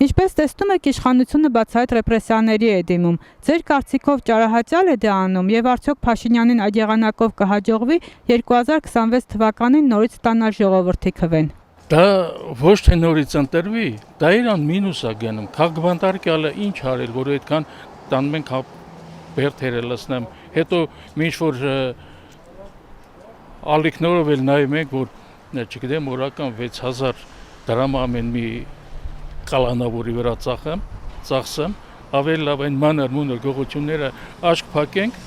Ինչպես տեսնում եք, իշխանությունը բացահայտ ռեպրեսիաների է դիմում։ Ձեր կարծիքով ճարահատյալ է դա անում եւ արդյոք Փաշինյանին այդ եղանակով կհաջողվի 2026 թվականին նորից ստանալ ժողովրդի քվեն։ Դա ոչ թե նորից ընտրվի, դա իրան մինուս է գնում։ Քաղբանտարկյալը ինչ արել, որ այդքան տանում ենք բերթերը լցնեմ։ Հետո ինչ որ ալիքներով էլ նայում ենք, որ չգիտեմ, օրական 6000 դրամ ամեն մի կալանավորի վրա ծախսեմ, ավելի լավ այն մանր-մունր գողությունները աչք փակենք,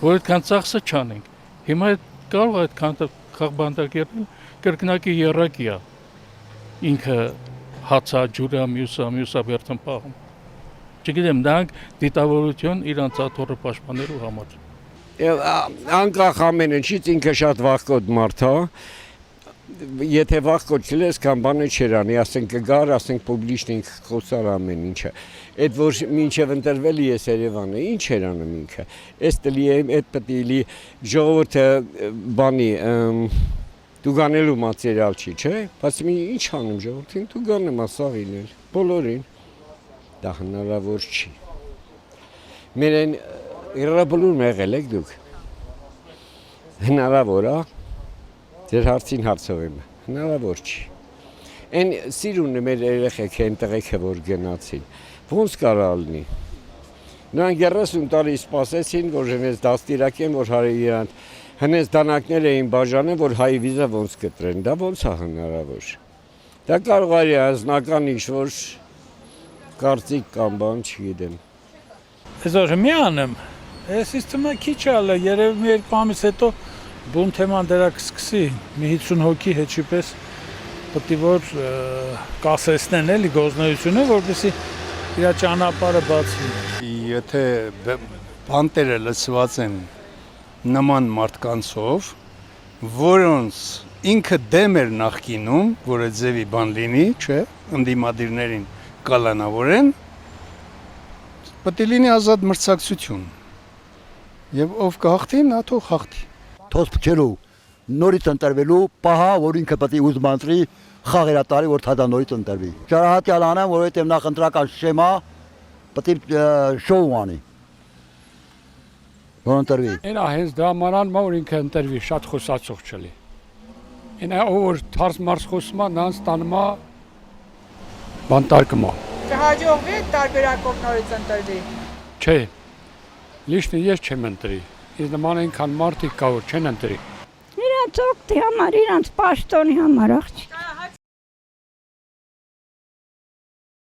որ այդքան ծախսը չանենք։ Հիմա կարող է այդքան քաղբանտարկյալը կրկնակի երակի է, ինքը հացա, ջուրա, մյուսա բերթն պահում։ Չգիտեմ, նրանք դիտավորություն իրանց աթոռը պաշտպանելու համար։ Անկախ ամեն ինչից ինքը շատ վախկոտ մարդ է, եթե վախկոտ չլես, կան բանը չեր անի, ասենք կգար, ասենք պուբլիշնիկ խոսար ամեն ինչը։ Այդ որ մինչև ընտրվելի ես Երևանը, ինչ էր անում ինքը։ Այս տլի է, այդ պետք է ժողովուրդը բանի դուգանելու մատերիալ չի, չէ՞։ Բայց ինչ անում ժողովրդին, դուգանում ասաղին էլ, բոլորին։ Դա հնարավոր չի։ Մեր այն իրարաբլուր եղել եք դուք։ Հնարավոր է։ Ձեր հարցին հարցով եմ, հնարավոր չի։ Այն սիրունը մեր երեխեք են տղեկը, որ գնացին, ոնց կարա լինի։ Նրանք 30 տարի սպասեցին, որ հենց դաստիարակեն, որ իրան հենց դանակներ էին բաժանել, որ հայ վիզա ոնց կտրեն, դա ոնց է հնարավոր։ Դա կարող է անձնական ինչ-որ կարծիք կամ բան չգիտեմ։ Այսօր մի անեմ, ես թվում է քիչ ալը, երևի մի երկու ամիս հետո բուն թեման դրա կսկսի, մի 50 հոգի հետ շիպես պետք է որ կասեցնեն էլի գործնեությունը, որպեսզի իր ճանապարհը բացվի։ Եթե բանտերը լցված են նման մարդկանցով, որոնց ինքը դեմ էր նախկինում, որ այդ ձևի բան լինի, չէ, ընդդիմադիրներին կալանավորեն, պետք է լինի ազատ մրցակցություն։ Եվ ով կհաղթի, նա թող հաղթի։ Թոս փչելու, նորից ընտրվելու, պահա, որ ինքը պետք է ուզմանցրի խաղերատարի, որ թադա նորից ընտրվի։ Ճարահատյալ անեմ, որովհետև նախ ընտրական շեմա պետք է շոու անի։ Որ ընտրվի։ Ինա հենց դա մանանմա, որ ինքը ընտրվի, շատ խոսացող չլի։ Ինա որ թարս մարս խոսմա, նրանց տանմա բանտարկմա։ Կհաջողվի այդ տարբերակով նորից ընտրվի։ Չէ, լիշնի ես չեմ ընտրի, ես նման այնքան մարդիկ կա, որ չեն ընտրի։ Իրանց օգտի համար, իրանց պաշտոնի համար աղջիկ։